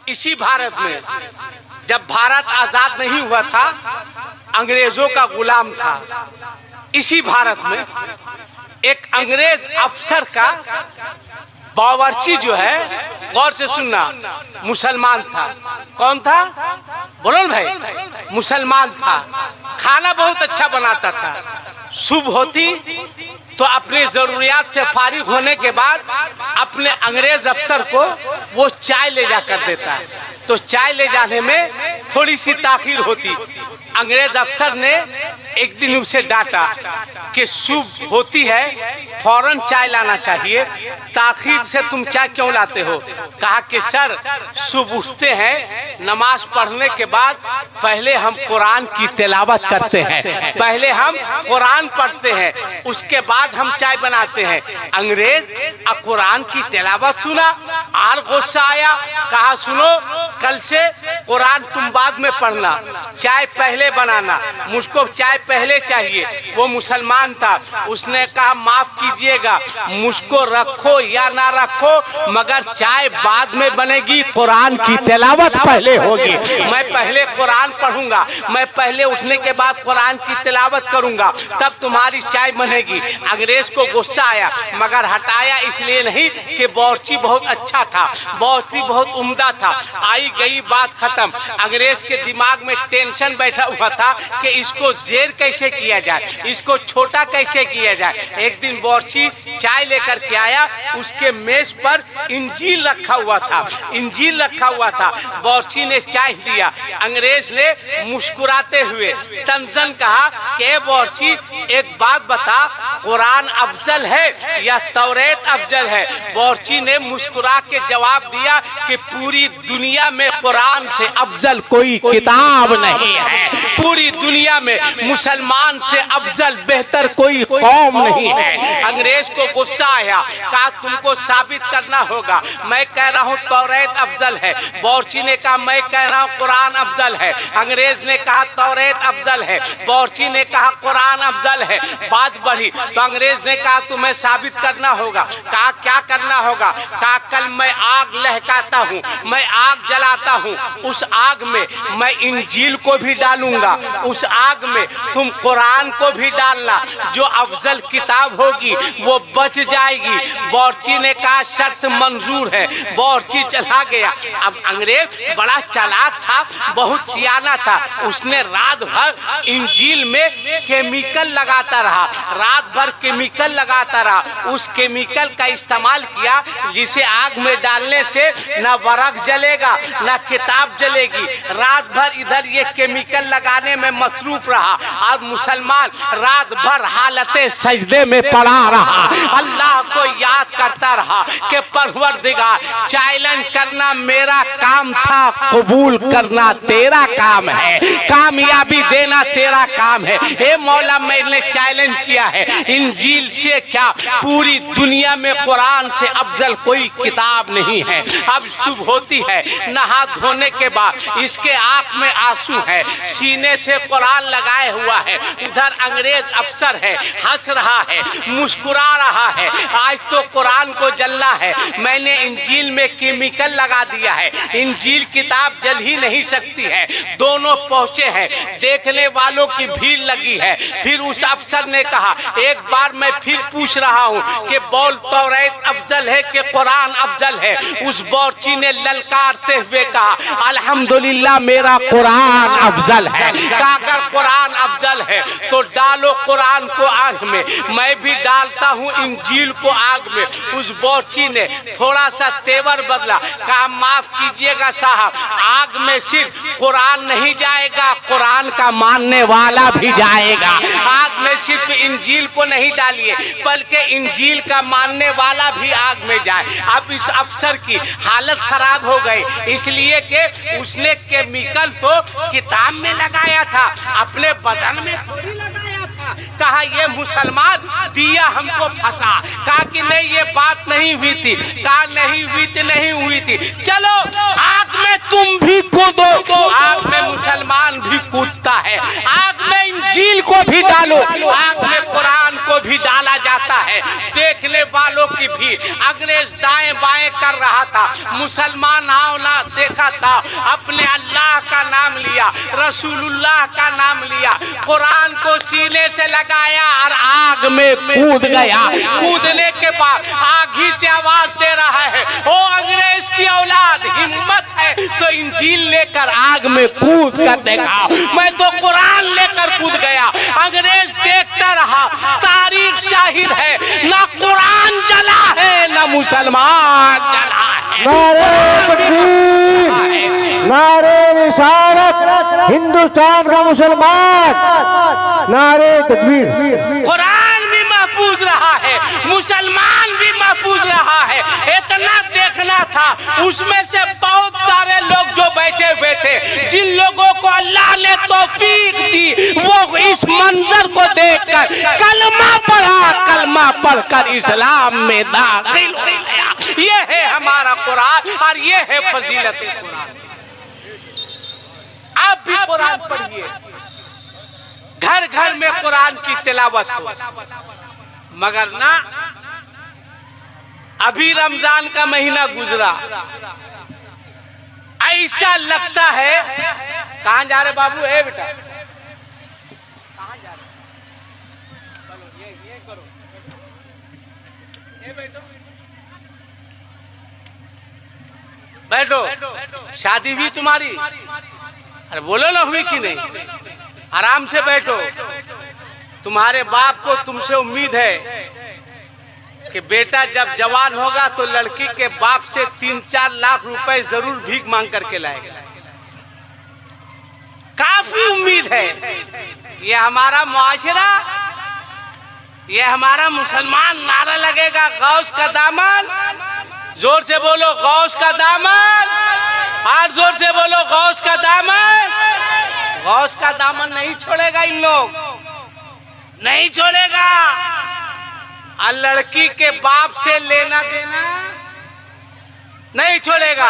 इसी भारत में जब भारत आजाद नहीं हुआ था, अंग्रेजों का गुलाम था, इसी भारत में एक अंग्रेज अफसर का बावर्ची जो है, गौर से सुनना, मुसलमान था। कौन था? बोलो ना भाई। मुसलमान था, खाना बहुत अच्छा बनाता था। सुबह होती तो अपने जरूरियात से फारिग होने के बाद अपने अंग्रेज अफसर को वो चाय ले जाकर देता। तो चाय ले जाने में थोड़ी सी ताखीर होती। अंग्रेज अफसर ने एक दिन उसे डांटा कि सुबह होती है, फौरन चाय लाना चाहिए, ताखीर से तुम चाय क्यों लाते हो? कहा कि सर, सुबह उठते हैं, नमाज पढ़ने के बाद पहले हम कुरान की तिलावत करते हैं, पहले हम कुरान पढ़ते हैं, उसके बाद हम चाय बनाते हैं। अंग्रेज कुरान की तिलावत सुना और गुस्सा आया। कहा सुनो, कल से कुरान तुम बाद में पढ़ना, चाय पहले बनाना, मुझको चाय पहले चाहिए। वो मुसलमान था, उसने कहा माफ कीजिएगा, मुझको रखो या ना रखो, मगर चाय बाद में बनेगी, कुरान की तिलावत पहले होगी। मैं पहले कुरान पढ़ूंगा, मैं पहले उठने के बाद कुरान की तिलावत करूंगा, तब तुम्हारी चाय बनेगी। अंग्रेज को गुस्सा आया, मगर हटाया इसलिए नहीं कि बावर्ची बहुत अच्छा था, बावर्ची बहुत उम्दा था। आई गई बात खत्म। अंग्रेज के दिमाग में टेंशन बैठा हुआ था कि इसको जेर कैसे किया जाए, इसको छोटा कैसे किया जाए। एक दिन बावर्ची चाय लेकर के आया, उसके मेज पर इंजील रखा हुआ था, इंजील रखा हुआ था। बावर्ची ने चाय दिया। अंग्रेज ने मुस्कुराते हुए तंजन कहा कि बावर्ची, एक बात बता, कुरान अफजल है या तौरेत अफजल है? बावर्ची ने मुस्कुरा के जवाब दिया कि पूरी दुनिया में कुरान से अफजल कोई किताब नहीं है, पूरी दुनिया में मुसलमान से अफजल बेहतर कोई कौम नहीं है। अंग्रेज को गुस्सा आया, कहा तुमको साबित करना होगा, मैं कह रहा हूँ तौरेत अफजल है। बावर्ची ने कहा मैं कह रहा हूँ कुरान अफजल है। अंग्रेज ने कहा तौरेत अफजल है, बावर्ची ने कहा कुरान अफजल है। बात बढ़ी तो अंग्रेज ने कहा तुम्हें साबित करना होगा। कहा क्या करना होगा? कहा कल मैं आग लहकाता हूँ, मैं आग जलाता हूँ, उस आग में मैं इंजील को भी डालूंगा, उस आग में तुम कुरान को भी डालना, जो अफजल किताब होगी वो बच जाएगी। बावर्ची ने कहा शर्त मंजूर है। बावर्ची चला गया। अब अंग्रेज बड़ा चालाक था, बहुत सियाना था, उसने रात भर इंजील में केमिकल लगाता रहा, रात भर केमिकल लगाता रहा। उस केमिकल का इस्तेमाल किया जिसे आग में डालने से न वरक जलेगा न किताब जलेगी। रात भर इधर ये केमिकल लगाने में मसरूफ रहा और मुसलमान रात भर हालते सजदे में पड़ा रहा, अल्लाह को याद करता रहा कि परवरदिगार, चैलेंज करना मेरा काम था, कबूल करना तेरा काम है, कामयाबी देना तेरा काम है। हे मौला, मैंने चैलेंज किया है, इंजील से क्या पूरी दुनिया में कुरान से अफजल कोई किताब नहीं है। अब सुबह होती है, नहा धोने के बाद इसके आंख में आंसू है, सीने से कुरान लगाए हुआ है, उधर अंग्रेज अफसर है, हंस रहा है, मुस्कुरा रहा है। आज तो कुरान को जलना है, मैंने इंजील में केमिकल लगा दिया है, इंजील किताब जल ही नहीं सकती है। दोनों पहुंचे हैं, देखने वालों की भीड़ लगी है। फिर उस अफसर ने कहा एक बार मैं फिर पूछ रहा हूँ कि बोल तौरेत अफजल है कि कुरान अफजल है? उस बावर्ची ने ललकारते हुए कहा अल्हम्दुलिल्लाह मेरा कुरान अफजल है। कहा अगर कुरान अफजल है तो डालो कुरान को आग में, मैं भी डालता हूँ इंजील को आग में। उस बावर्ची ने थोड़ा सा तेवर बदला, कहा माफ कीजिएगा साहब, आग में सिर्फ कुरान नहीं जाएगा, कुरान का मानने वाला भी जाएगा। आग में सिर्फ इंजील को नहीं डालिए, बल्कि इंजील का मानने वाला भी आग में जाए। अब इस अफसर की हालत खराब हो गई, इसलिए कि उसने केमिकल तो किताब में लगाया था, अपने बदन में थोड़ी लगाया था। कहा ये मुसलमान दिया हमको फंसा। कहा कि नहीं ये बात नहीं हुई थी। कहा नहीं हुई थी, नहीं हुई थी, चलो आग में तुम भी कूदो। आग में मुसलमान भी कूदता है, आग में इंजील को भी डालो, आग में कुरान को भी डाला जाता है। देखने देखने वालों की भी। अंग्रेज दाएं बाएं कर रहा था, मुसलमान आओ ना देखा था, अपने अल्लाह का नाम लिया, रसूलुल्लाह का नाम लिया, कुरान को सीने से लगाया और आग में कूद गया। कूदने के बाद आग ही से आवाज दे रहा है, ओ अंग्रेज की औलाद, हिम्मत है तो इंजील लेकर आग में कूद कर देखा। मैं तो कुरान लेकर कूद गया। अंग्रेज देखता रहा। तारीख शाहिद है, ना कुरान जला है ना मुसलमान जला है। नारे तकबीर, नारे रिसालत, हिंदुस्तान का मुसलमान, नारे तकबीर। कुरान भी महफूज रहा है, मुसलमान भी महफूज रहा है। इतना देखना था। उसमें से बहुत सारे लोग जो बैठे हुए थे, जिन लोगों को अल्लाह ने तौफीक दी, वो इस मंजर को देखकर कलमा पढ़ा, कलमा पढ़कर इस्लाम में दाखिल हो गया। ये है हमारा कुरान और ये है फजीलत कुरान। आप भी कुरान पढ़िए, घर घर में कुरान की तिलावत हो। मगर ना, अभी रमजान का महीना गुजरा, ऐसा लगता है। कहां जा रहे बाबू? ए बेटा, कहां जा रहे? चलो ये करो, ये बैठो। शादी भी तुम्हारी? अरे बोलो ना, हुई कि नहीं? आराम से बैठो। तुम्हारे बाप को तुमसे उम्मीद है कि बेटा जब जवान होगा तो लड़की के बाप से 3-4 लाख रुपए जरूर भीख मांग करके लाएगा। काफी उम्मीद है। ये हमारा मुआशरा, ये हमारा मुसलमान नारा लगेगा, गौस का दामन। जोर से बोलो, गौस का दामन। और जोर से बोलो, गौस का दामन। गौस का दामन नहीं छोड़ेगा, इन लोग नहीं छोड़ेगा। और लड़की के बाप से लेना देना नहीं छोड़ेगा।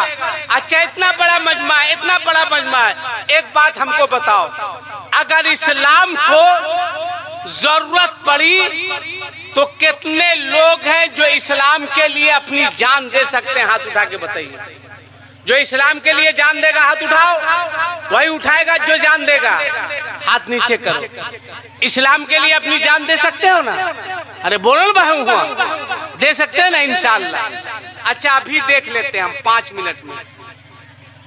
अच्छा, इतना बड़ा मजमा है, इतना बड़ा मजमा है। एक बात हमको बताओ, अगर इस्लाम को जरूरत पड़ी तो कितने लोग हैं जो इस्लाम के लिए अपनी जान दे सकते हैं? हाथ उठा के बताइए। जो इस्लाम के लिए जान देगा हाथ उठाओ। वही उठाएगा जो जान देगा। हाथ नीचे करो। इस्लाम के लिए अपनी जान दे सकते हो ना? अरे बोलो ना, बहू हुआ दे सकते हैं ना इंशाअल्लाह। अच्छा, अभी देख लेते हैं हम 5 मिनट में,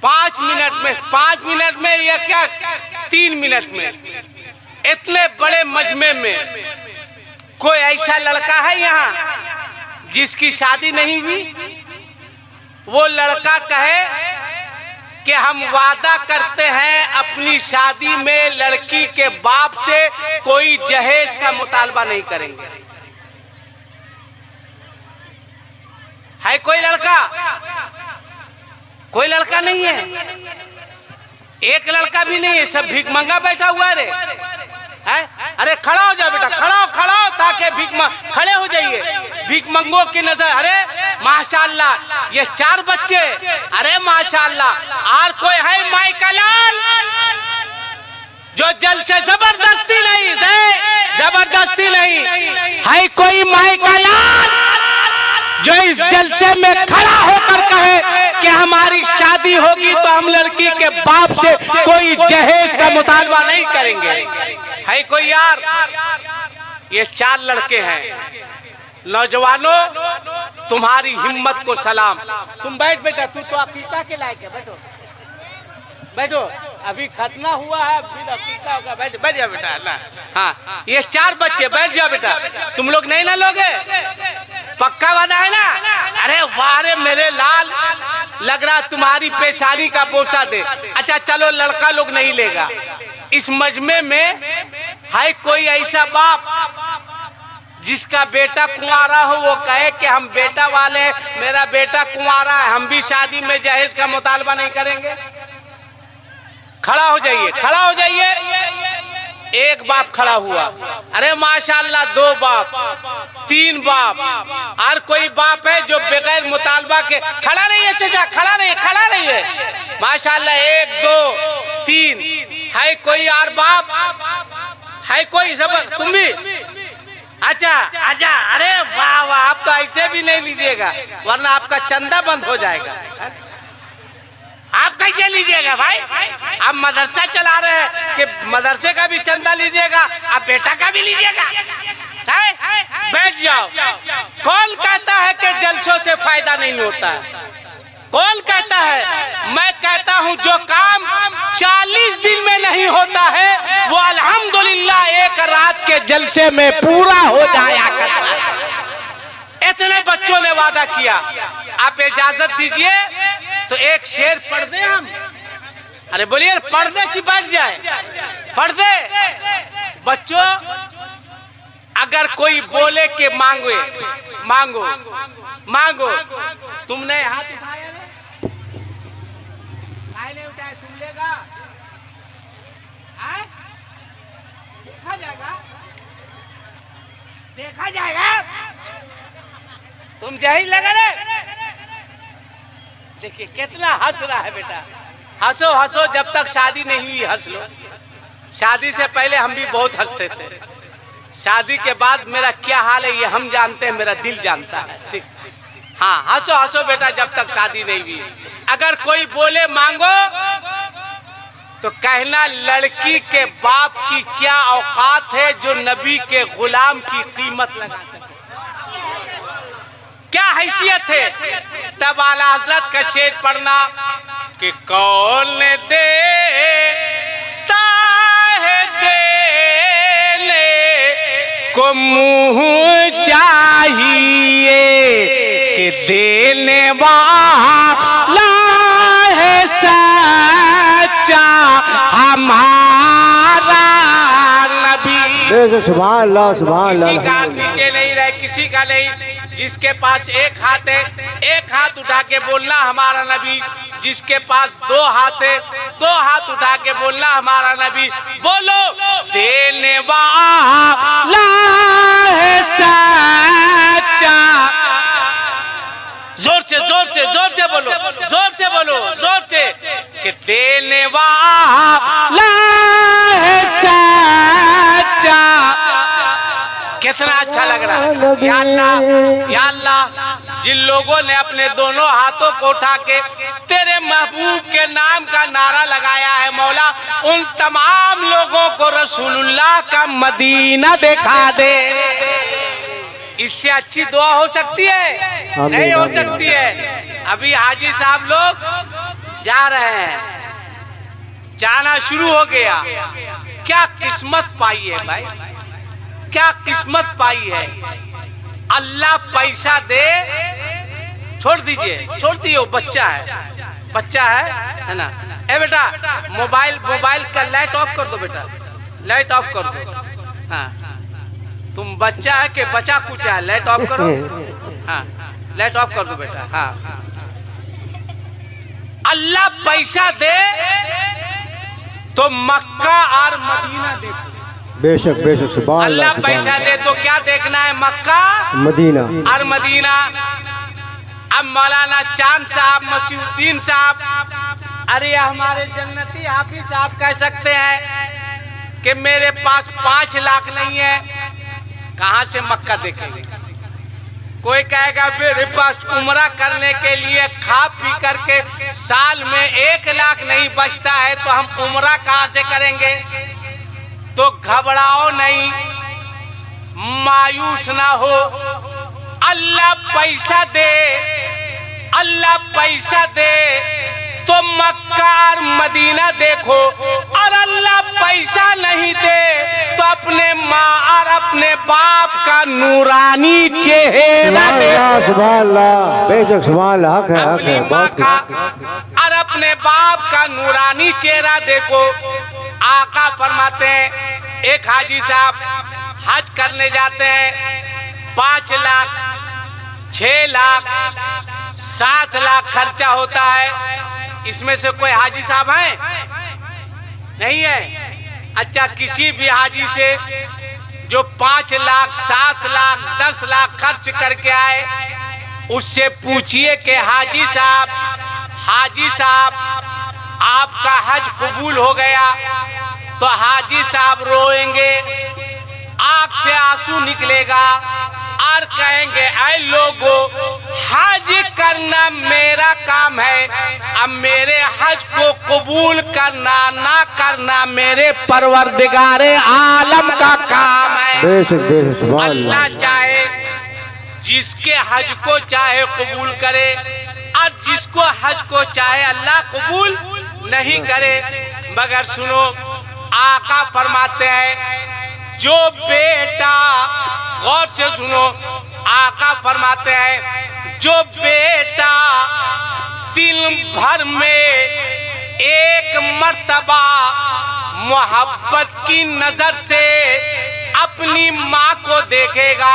5 मिनट में, 5 मिनट में या क्या 3 मिनट में, इतने बड़े मजमे में कोई ऐसा लड़का है यहाँ जिसकी शादी नहीं हुई? वो लड़का कहे कि हम वादा करते हैं अपनी शादी में लड़की के बाप से कोई जहेज का मुतालबा नहीं करेंगे। है कोई लड़का? कोई लड़का नहीं है, एक लड़का भी नहीं है। सब भीख मंगा बैठा हुआ रे है। अरे खड़ा हो जाओ बेटा, खड़ा हो ताकि खड़े हो जाइए। भीख मंगो की नजर। अरे माशाल्लाह, ये 4 बच्चे, अरे माशाल्लाह। और कोई है माई का लाल जो जल से जबरदस्ती नहीं, जबरदस्ती नहीं है? कोई माई का लाल जो इस जलसे में खड़ा होकर कहे कि हमारी शादी होगी तो हम लड़की के बाप से कोई जहेज का मुतालबा नहीं करेंगे? है कोई यार? ये 4 लड़के हैं। नौजवानों, तुम्हारी हिम्मत को सलाम। तुम बैठ बेटा, तू तो अकीका के लायक है। बैठो बैठो, अभी खतना हुआ है, फिर अकीका होगा। बैठ जाओ बेटा। अल्लाह। हाँ, ये 4 बच्चे, बैठ जाओ बेटा। तुम लोग नहीं ना लोगे? पक्का वादा है ना? अरे वारे मेरे लाल, लग रहा तुम्हारी पेशानी का बोसा दे। अच्छा चलो, लड़का लोग नहीं लेगा। इस मजमे में है कोई ऐसा बाप जिसका बेटा कुंवारा हो, वो कहे कि हम बेटा वाले हैं, मेरा बेटा कुंवारा है, हम भी शादी में जहेज का मुतालबा नहीं करेंगे? खड़ा हो जाइए, खड़ा हो जाइए। एक बाप खड़ा हुआ। अरे माशाल्लाह, 2 बाप, 3 बाप। और कोई बाप है जो बगैर मुतालबा के खड़ा नहीं है? चाचा खड़ा नहीं है, खड़ा नहीं है। माशाल्लाह, 1 2 3। है कोई और बाप? है कोई? सब तुम भी अच्छा अच्छा, अरे वाह वाह, आप तो ऐसे भी नहीं लीजिएगा वरना आपका चंदा बंद हो जाएगा। आप कैसे लीजिएगा भाई? आप मदरसा चला रहे हैं कि मदरसे का भी चंदा लीजिएगा, आप बेटा का भी लीजिएगा? बैठ जाओ। कौन कहता है कि जलसों से फायदा नहीं होता है? कौन कहता है? मैं कहता हूं जो काम 40 दिन में नहीं होता है वो अल्हम्दुलिल्लाह एक रात के जलसे में पूरा हो जाया करता है। इतने बच्चों ने वादा किया। आप इजाजत दीजिए तो एक शेर पढ़ दे हम। अरे बोलिए, पढ़ दे कि बैठ जाए? पढ़ दे। बच्चों, अगर कोई बोले कि मांगो मांगो मांगो, तुमने हाथ उठाया नहीं उठाया, तुम लेगा? देखा जाएगा, देखा जाएगा। तुम जही लगा रे। देखिए कितना हंस रहा है बेटा। हंसो हंसो, जब तक शादी नहीं हुई हंस लो। शादी से पहले हम भी बहुत हंसते थे। शादी के बाद मेरा क्या हाल है ये हम जानते हैं, मेरा दिल जानता है। ठीक, हाँ, हंसो हंसो बेटा, जब तक शादी नहीं हुई। अगर कोई बोले मांगो तो कहना लड़की के बाप की क्या औकात है जो नबी के गुलाम की कीमत लगा सके। क्या हैसियत है? तब आला हजरत का शेर पढ़ना कि कौन देता है देने को मुंह चाहिए कि देने वाला है सच्चा हमारा नबी। सुभान अल्लाह, सुभान अल्लाह। किसी का नीचे नहीं रहे, किसी का नहीं। जिसके पास एक हाथ है, एक हाथ उठा के बोलना हमारा नबी। जिसके पास दो हाथ है, दो हाथ उठा के बोलना हमारा नबी। बोलो, देने वाला है सच्चा। जोर से जोर से जोर से बोलो, जोर से बोलो, जोर से कि देने वाला है सच्चा। कितना अच्छा लग रहा है। या अल्लाह, या अल्लाह, जिन लोगों ने अपने दोनों हाथों को उठा के तेरे महबूब के नाम का नारा लगाया है मौला, उन तमाम लोगों को रसूलुल्लाह का मदीना दिखा दे। इससे अच्छी दुआ हो सकती है? नहीं हो सकती है। अभी हाजी साहब लोग जा रहे हैं, जाना शुरू हो गया। क्या किस्मत पाई है भाई, क्या किस्मत पाई है। अल्लाह पैसा दे, छोड़ दीजिए, छोड़ दिए, बच्चा है, बच्चा है ना। ए बेटा, मोबाइल का लाइट ऑफ कर दो बेटा, लाइट ऑफ कर दो। हाँ, तुम बच्चा है कि बचा कुछ है, लाइट ऑफ करो। हाँ, लाइट ऑफ कर दो बेटा। हाँ, अल्लाह पैसा दे तो मक्का और मदीना देखो। बेशक बेशक, सुभान अल्लाह। अल्लाह पैसा दे तो क्या देखना है? मक्का मदीना और मदीना। अब मौलाना चांद साहब, मसीहुद्दीन साहब, अरे हमारे जन्नती हाफिज साहब कह सकते हैं कि मेरे पास 5 लाख नहीं है, कहां से मक्का देखेंगे? कोई कहेगा मेरे पास उम्रा करने के लिए खा पी करके साल में 1 लाख नहीं बचता है, तो हम उम्रा कहां से करेंगे? तो घबराओ नहीं, मायूस ना हो। अल्लाह पैसा दे, अल्लाह पैसा दे तो मक्का और मदीना देखो। और अल्लाह पैसा नहीं दे तो अपने माँ और अपने बाप का नूरानी चेहरा देखो। सुभान अल्लाह, बेशक सुभान अल्लाह। हक है, हक अपनी है, माँ बहुत का और अपने बाप का नूरानी चेहरा देखो। आका फरमाते हैं, एक हाजी साहब हज करने जाते हैं, 5 लाख, 6 लाख, 7 लाख खर्चा होता है। इसमें से कोई हाजी साहब हैं? नहीं है। अच्छा, किसी भी हाजी से जो 5 लाख, 7 लाख, 10 लाख खर्च करके आए, उससे पूछिए कि हाजी साहब आपका हज कबूल हो गया? तो हाजी साहब रोएंगे, आंख से आंसू निकलेगा और कहेंगे ऐ लोगों, हज करना मेरा काम है, अब मेरे हज को कबूल करना ना करना मेरे परवरदिगारे आलम का काम है। बेशक बेशक सुभान अल्लाह। अल्लाह चाहे जिसके हज को चाहे कबूल करे और जिसको हज को चाहे अल्लाह कबूल नहीं करे। मगर सुनो, आका फरमाते हैं जो बेटा, गौर से सुनो, आका फरमाते हैं जो बेटा दिन भर में एक मर्तबा मोहब्बत की नजर से अपनी माँ को देखेगा,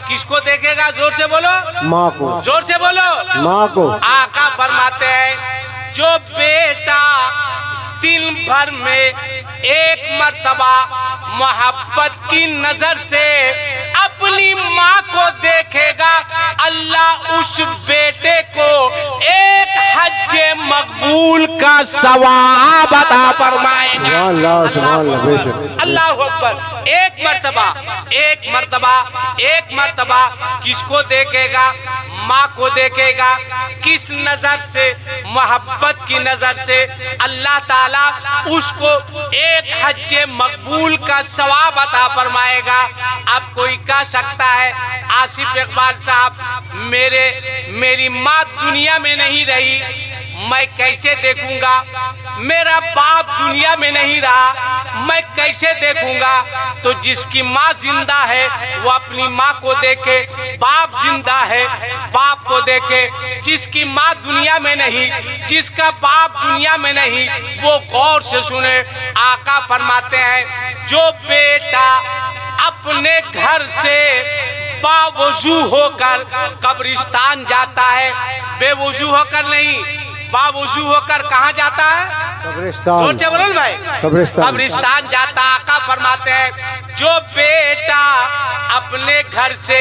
किसको देखेगा? जोर से बोलो, माँ को। जोर से बोलो, माँ को। आका फरमाते हैं जो बेटा दिन भर में एक मर्तबा मोहब्बत की नजर से अपनी माँ को देखेगा, अल्लाह उस बेटे को एक हज्जे मकबूल का सवाब अता फरमाएगा। सुभान अल्लाह सुभान अल्लाह। बेशक अल्लाह अकबर। एक मर्तबा, एक मर्तबा, एक मर्तबा किसको देखेगा? माँ को देखेगा। किस नजर से? मोहब्बत की नजर से अल्लाह ताला उसको एक हज्जे मकबूल का सवाब अता फरमाएगा। अब कोई कह सकता है आसिफ इकबाल साहब, मेरी माँ दुनिया में नहीं रही, मैं कैसे देखूंगा? मेरा बाप दुनिया में नहीं रहा, मैं कैसे देखूंगा? तो जिसकी माँ जिंदा है वो अपनी माँ को देखे, बाप जिंदा है बाप को देखे। जिसकी माँ दुनिया में नहीं, जिसका बाप दुनिया में नहीं, वो गौर से सुने। आका फरमाते हैं जो बेटा अपने घर से बावजू होकर कब्रिस्तान जाता है, बेवजू होकर नहीं, बावजू होकर कहाँ जाता है? कब्रिस्तान। जोर से बोलो भाई, कब्रिस्तान जाता। आका फरमाते हैं जो बेटा अपने घर से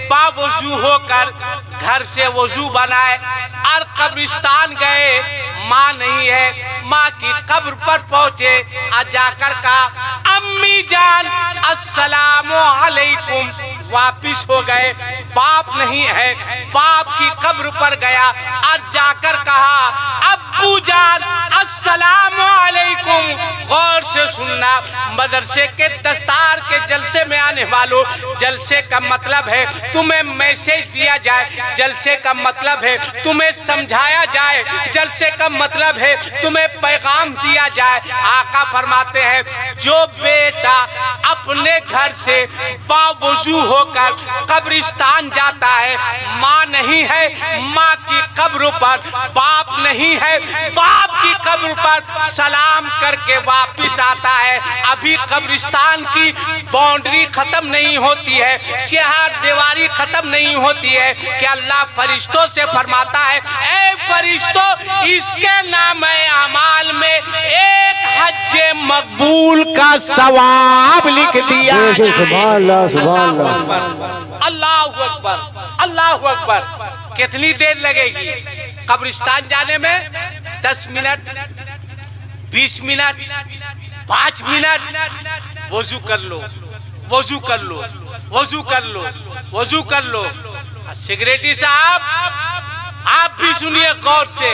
बावजू होकर घर से वजू बनाए और कब्रिस्तान गए, माँ नहीं है, माँ की कब्र पर पहुंचे और जाकर कहा अम्मी जान अस्सलामु अलैकुम, वापिस हो गए, बाप नहीं है, बाप की कब्र पर गया और जाकर कहा अब्बू जान अस्सलामु अलैकुम। गौर से सुनना, मदरसे के दस्तार के जलसे में आने वालों, जलसे का मतलब है तुम्हें मैसेज दिया जाए, जलसे का मतलब है तुम्हें समझाया जाए, जलसे का मतलब है तुम्हें पैगाम दिया जाए। आका फरमाते हैं जो बेटा अपने घर से बावजू होकर कब्रिस्तान जाता है, माँ नहीं है, माँ की कब्र पर बाप नहीं है, बाप की कब्र पर सलाम करके वापिस आता है, अभी कब्रिस्तान की बाउंड्री खत्म नहीं होती है, चार दीवारी खत्म नहीं होती है कि अल्लाह फरिश्तों से फरमाता है ऐ फरिश्तों, इसके नाम अमाल में एक हज्जे मकबूल का सवाब लिख दिया। सुभान अल्लाह सुभान अल्लाह। अल्लाह अकबर, अल्लाह अकबर। कितनी देर लगेगी कब्रिस्तान जाने में? 10 मिनट, 20 मिनट, 5 मिनट। वजू कर लो, वजू कर लो, वजू कर लो, वजू कर लो। सिगरेटी साहब आप भी सुनिए गौर से,